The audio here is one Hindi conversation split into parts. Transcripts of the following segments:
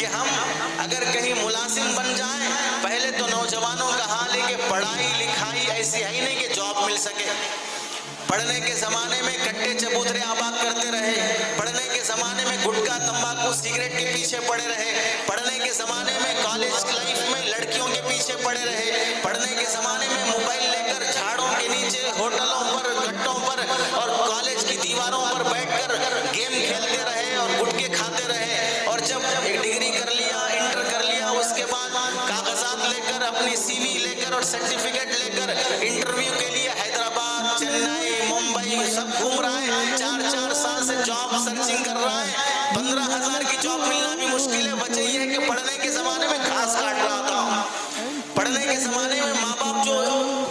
कि हम अगर कहीं मुलाजिम बन जाएं, पहले तो नौजवानों का हाल है कि पढ़ाई लिखाई ऐसी है ही नहीं कि जॉब मिल सके। पढ़ने के जमाने में कट्टे चबूतरे आबाद करते रहे, पढ़ने के जमाने में गुटखा तंबाकू सिगरेट के पीछे पड़े रहे, पढ़ने के जमाने में कॉलेज लाइफ में लड़कियों के पीछे पड़े रहे, पढ़ने के जमाने में मोबाइल लेकर झाड़ों के नीचे होटलों पर गट्टों पर और कॉलेज की दीवारों पर बैठकर गेम खेलते रहे और गुटखे खाते रहे। और जब एक डिग्री कर लिया, इंटर कर लिया, उसके बाद कागजात लेकर अपनी CV लेकर और सर्टिफिकेट लेकर इंटरव्यू के लिए हैदराबाद, चेन्नई, मुंबई सब घूम रहा है। 4-4 साल से जॉब सर्चिंग कर रहा है। 15,000 की जॉब मिलना भी मुश्किल है। वजह यह है कि पढ़ने के जमाने में घास काट रहा था। पढ़ने के जमाने में माँ बाप जो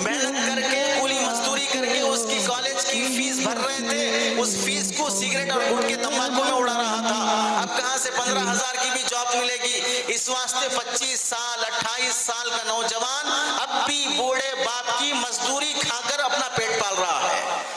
मेहनत करके कूली मजदूरी करके उसकी कॉलेज की फीस भर रहे थे, उस फीस को सिगरेट और गुटखे तंबाकू में उड़ा रहा था। अब कहां से 15,000 की भी जॉब मिलेगी? इस वास्ते 25 साल 28 साल का नौजवान अब भी बूढ़े बाप की मजदूरी खाकर अपना पेट पाल रहा है।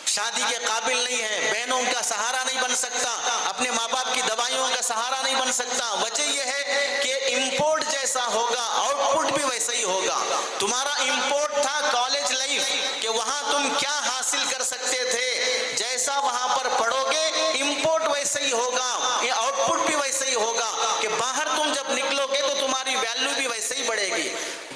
शादी के काबिल नहीं है, बहनों का सहारा नहीं बन सकता, अपने माँ बाप की दवाइयों का सहारा नहीं बन सकता। वजह यह है कि इंपोर्ट जैसा होगा, आउटपुट भी वैसा ही होगा। तुम्हारा इंपोर्ट था कॉलेज लाइफ कि वहां तुम क्या हासिल कर सकते थे, जैसा वहां पर पढ़ोगे इंपोर्ट वैसा ही होगा, ये आउटपुट भी वैसा ही होगा कि बाहर तुम जब निकलोगे तो तुम्हारी वैल्यू भी वैसे ही बढ़ेगी।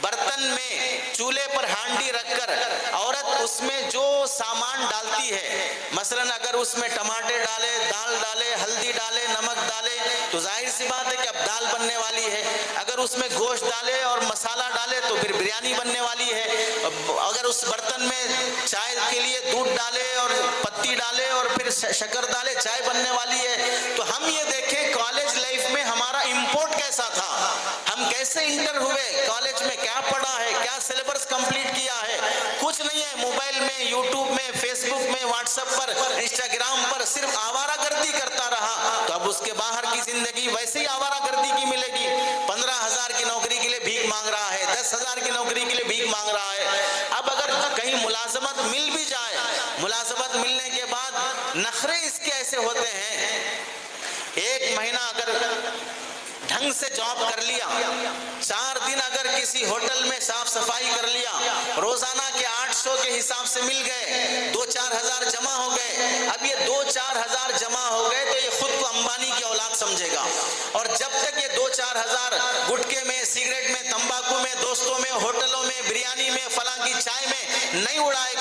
बर्तन में चूल्हे पर हांडी रखकर औरत उसमें जो सामान डालती है, मसलन अगर उसमें टमाटर डाले, दाल डाले, हल्दी डाले, नमक डाले, तो जाहिर सी बात है कि अब दाल बनने वाली है। अगर उसमें गोश्त डाले और मसाला डाले तो फिर बिरयानी बनने वाली है। अगर उस बर्तन में चाय के लिए दूध डाले और पत्ती डाले और फिर शक्कर डाले, चाय बनने वाली है। तो हम ये देखें कॉलेज लाइफ में हमारा इंपोर्ट कैसा था, हम कैसे इंटर हुए, कॉलेज में क्या पढ़ा है, क्या सिलेबस कंप्लीट किया है, कुछ नहीं है। मोबाइल में, यूट्यूब में, फेसबुक में, व्हाट्सएप पर, इंस्टाग्राम पर सिर्फ आवारागर्दी करता रहा। तो अब उसके बाहर की जिंदगी वैसे ही आवारागर्दी की मिलेगी। 15,000 की नौकरी के लिए भीख मांग रहा है, 10,000 की नौकरी के लिए भीख मांग रहा है। अब अगर कहीं मुलाजमत मिल भी जाए, मुलाजमत मिलने के बाद नखरे इसके ऐसे होते हैं, एक महीना अगर ढंग से जॉब कर लिया, 4 दिन अगर किसी होटल में साफ सफाई कर लिया, रोजाना के 800 के हिसाब से मिल गए, 2-4 हजार जमा हो गए। अब ये 2-4 हजार जमा हो गए तो ये खुद को अंबानी की औलाद समझेगा। और जब तक ये 2-4 हजार गुटखे में, सिगरेट में, तंबाकू में, दोस्तों में, होटलों में, बिरयानी में, फलां की चाय में नहीं उड़ाएगा,